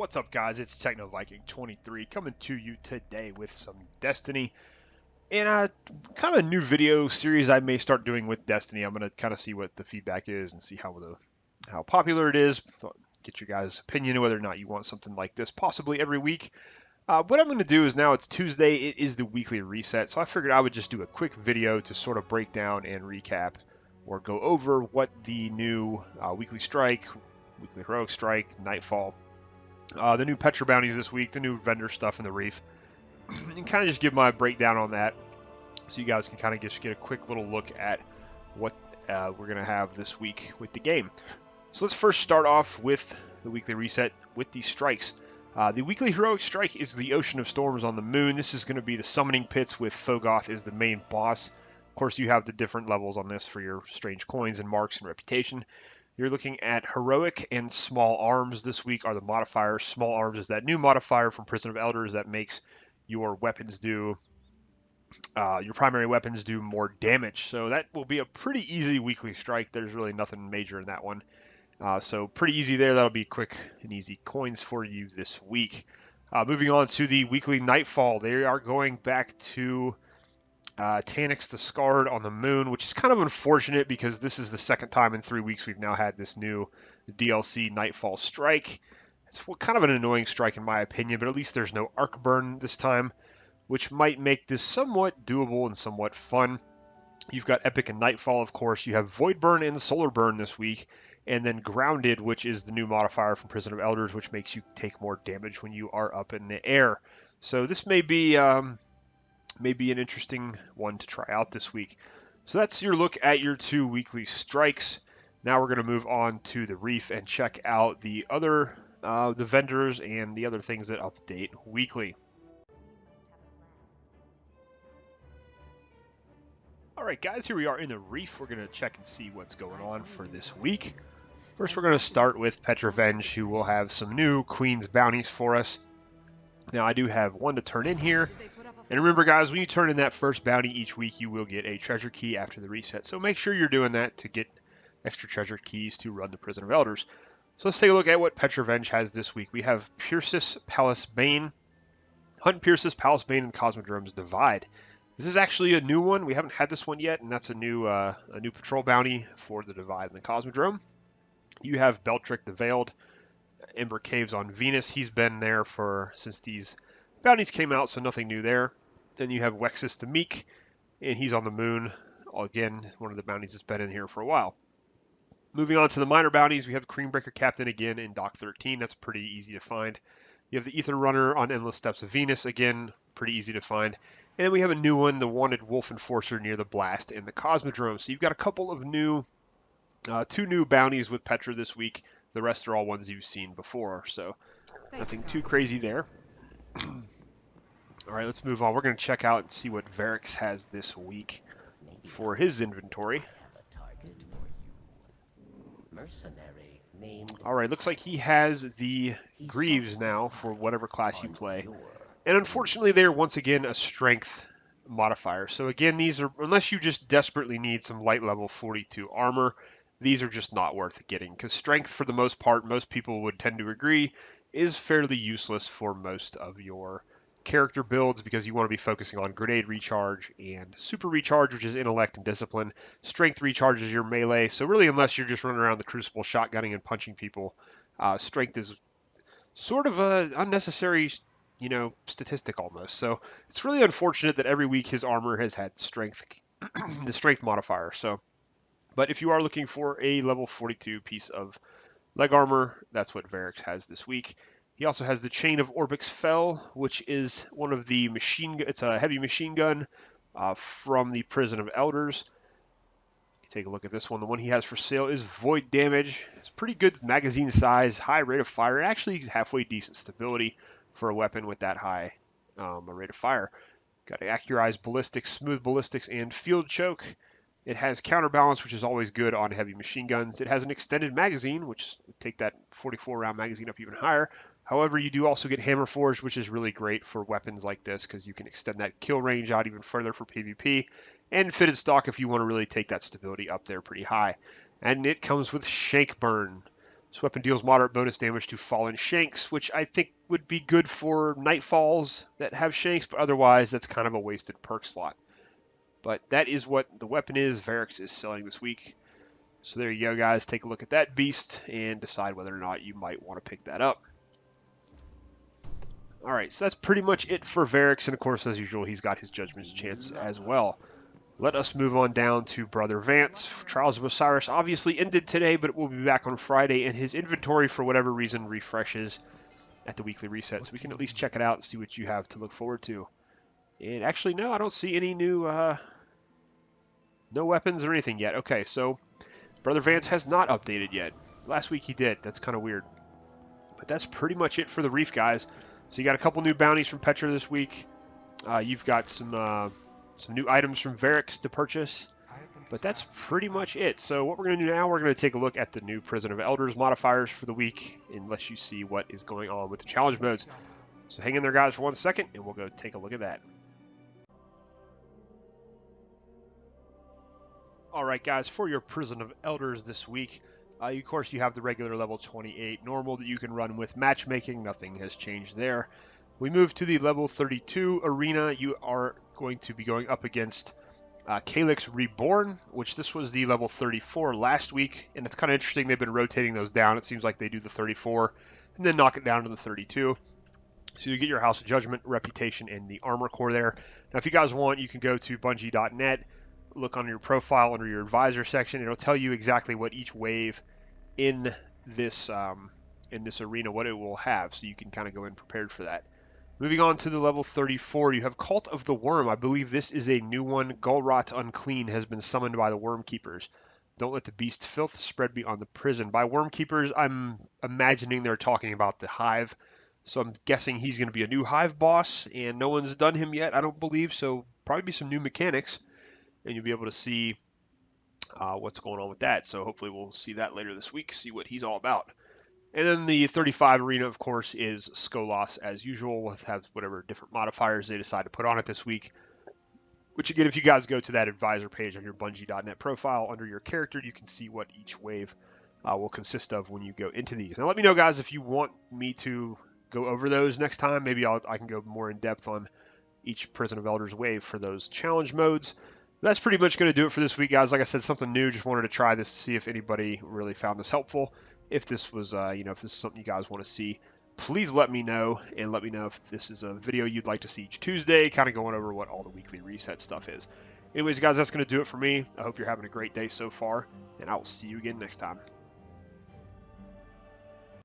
What's up, guys? It's Techno Viking 23 coming to you today with some Destiny and kind of a new video series I may start doing with Destiny. I'm gonna kind of see what the feedback is and see how popular it is. Get your guys' opinion whether or not you want something like this possibly every week. What I'm gonna do is now it's Tuesday. It is the weekly reset, so I figured I would just do a quick video to sort of break down and recap or go over what the new weekly strike, weekly heroic strike, Nightfall. The new Petra bounties this week, the new vendor stuff in the Reef, and kind of just give my breakdown on that so you guys can kind of just get a quick little look at what we're going to have this week with the game. So let's first start off with the weekly reset with these strikes. The weekly heroic strike is the Ocean of Storms on the moon. This is going to be the summoning pits with Fogoth as the main boss. Of course, you have the different levels on this for your strange coins and marks and reputation. You're looking at heroic and small arms this week are the modifiers. Small arms is that new modifier from Prison of Elders that makes your weapons do, your primary weapons do more damage. So that will be a pretty easy weekly strike. There's really nothing major in that one. So pretty easy there. That'll be quick and easy coins for you this week. Moving on to the weekly Nightfall. They are going back to Taniks the Scarred on the moon, which is kind of unfortunate because this is the second time in 3 weeks we've now had this new DLC Nightfall strike. It's kind of an annoying strike in my opinion, but at least there's no arc burn this time, which might make this somewhat doable and somewhat fun. You've got Epic and Nightfall, of course. You have Void Burn and Solar Burn this week, and then Grounded, which is the new modifier from Prison of Elders, which makes you take more damage when you are up in the air. So this may be maybe an interesting one to try out this week. So that's your look at your 2 weekly strikes. Now we're going to move on to the Reef and check out the other the vendors and the other things that update weekly. Alright guys, here we are in the Reef. We're going to check and see what's going on for this week. First we're going to start with Petravenge, who will have some new Queen's bounties for us. Now I do have one to turn in here. And remember guys, when you turn in that first bounty each week, you will get a treasure key after the reset. So make sure you're doing that to get extra treasure keys to run the Prison of Elders. So let's take a look at what Petravenge has this week. We have Pierces, Palace Bane, Hunt Pierces, Palace Bane, and Cosmodrome's Divide. This is actually a new one. We haven't had this one yet, and that's a new patrol bounty for the Divide and the Cosmodrome. You have Beltrick the Veiled, Ember Caves on Venus. He's been there since these bounties came out, so nothing new there. Then you have Wexus the Meek, and he's on the moon. Again, one of the bounties that's been in here for a while. Moving on to the minor bounties, we have Creambreaker Captain again in Dock 13. That's pretty easy to find. You have the Ether Runner on Endless Steps of Venus. Again, pretty easy to find. And then we have a new one, the Wanted Wolf Enforcer near the Blast and the Cosmodrome. So you've got a couple of new, 2 new bounties with Petra this week. The rest are all ones you've seen before, so nothing too crazy there. All right, let's move on. We're going to check out and see what Varix has this week for his inventory. All right, looks like he has the Greaves now for whatever class you play. And unfortunately, they're once again a strength modifier. So again, these are, unless you just desperately need some light level 42 armor, these are just not worth getting. Because strength, for the most part, most people would tend to agree, is fairly useless for most of your character builds because you want to be focusing on grenade recharge and super recharge, which is intellect and discipline. Strength recharge is your melee. So really, unless you're just running around the crucible shotgunning and punching people, strength is sort of a unnecessary, statistic almost. So it's really unfortunate that every week his armor has had strength, the strength modifier. So, but if you are looking for a level 42 piece of leg armor, that's what Varix has this week. He also has the Chain of Orbix Fell, which is one of the it's a heavy machine gun from the Prison of Elders. Take a look at this one. The one he has for sale is Void Damage. It's pretty good magazine size, high rate of fire, and actually halfway decent stability for a weapon with that high a rate of fire. Got Accurized Ballistics, Smooth Ballistics, and Field Choke. It has counterbalance, which is always good on heavy machine guns. It has an extended magazine, which would take that 44 round magazine up even higher. However, you do also get Hammer Forged, which is really great for weapons like this because you can extend that kill range out even further for PvP. And Fitted Stock if you want to really take that stability up there pretty high. And it comes with Shake Burn. This weapon deals moderate bonus damage to fallen shanks, which I think would be good for Nightfalls that have shanks, but otherwise that's kind of a wasted perk slot. But that is what the weapon is Varix is selling this week. So there you go, guys. Take a look at that beast and decide whether or not you might want to pick that up. Alright, so that's pretty much it for Varix, and of course, as usual, he's got his Judgment's Chance as well. Let us move on down to Brother Vance. Trials of Osiris obviously ended today, but it will be back on Friday, and his inventory, for whatever reason, refreshes at the weekly reset, so we can at least check it out and see what you have to look forward to. And actually, no, I don't see any new, no weapons or anything yet. Okay, so Brother Vance has not updated yet. Last week he did. That's kind of weird. But that's pretty much it for the Reef, guys. So you got a couple new bounties from Petra this week. You've got some new items from Varix to purchase. But that's pretty much it. So what we're going to do now, we're going to take a look at the new Prison of Elders modifiers for the week, and let you see what is going on with the challenge modes. So hang in there, guys, for 1 second, and we'll go take a look at that. Alright, guys, for your Prison of Elders this week, of course, you have the regular level 28 normal that you can run with matchmaking. Nothing has changed there. We move to the level 32 arena. You are going to be going up against Calyx Reborn, which this was the level 34 last week, and it's kind of interesting. They've been rotating those down. It seems like they do the 34 and then knock it down to the 32. So you get your House of Judgment, Reputation, and the Armor Core there. Now, if you guys want, you can go to Bungie.net, look on your profile under your advisor section. It'll tell you exactly what each wave in this arena, what it will have, so you can kind of go in prepared for that. Moving on to the level 34, you have Cult of the Worm. I believe this is a new one. Gulrot Unclean has been summoned by the Worm Keepers. Don't let the beast filth spread beyond the prison. By Worm Keepers, I'm imagining they're talking about the Hive. So I'm guessing he's going to be a new Hive boss, and no one's done him yet, I don't believe. So probably be some new mechanics, and you'll be able to see what's going on with that. So hopefully we'll see that later this week, see what he's all about. And then the 35 arena, of course, is Skolas as usual. We'll have whatever different modifiers they decide to put on it this week. Which again, if you guys go to that advisor page on your Bungie.net profile, under your character, you can see what each wave will consist of when you go into these. Now let me know, guys, if you want me to go over those next time. Maybe I can go more in depth on each Prison of Elders wave for those challenge modes. That's pretty much going to do it for this week, guys. Like I said, something new. Just wanted to try this to see if anybody really found this helpful. If this was, if this is something you guys want to see, please let me know, and let me know if this is a video you'd like to see each Tuesday, kind of going over what all the weekly reset stuff is. Anyways, guys, that's going to do it for me. I hope you're having a great day so far, and I will see you again next time.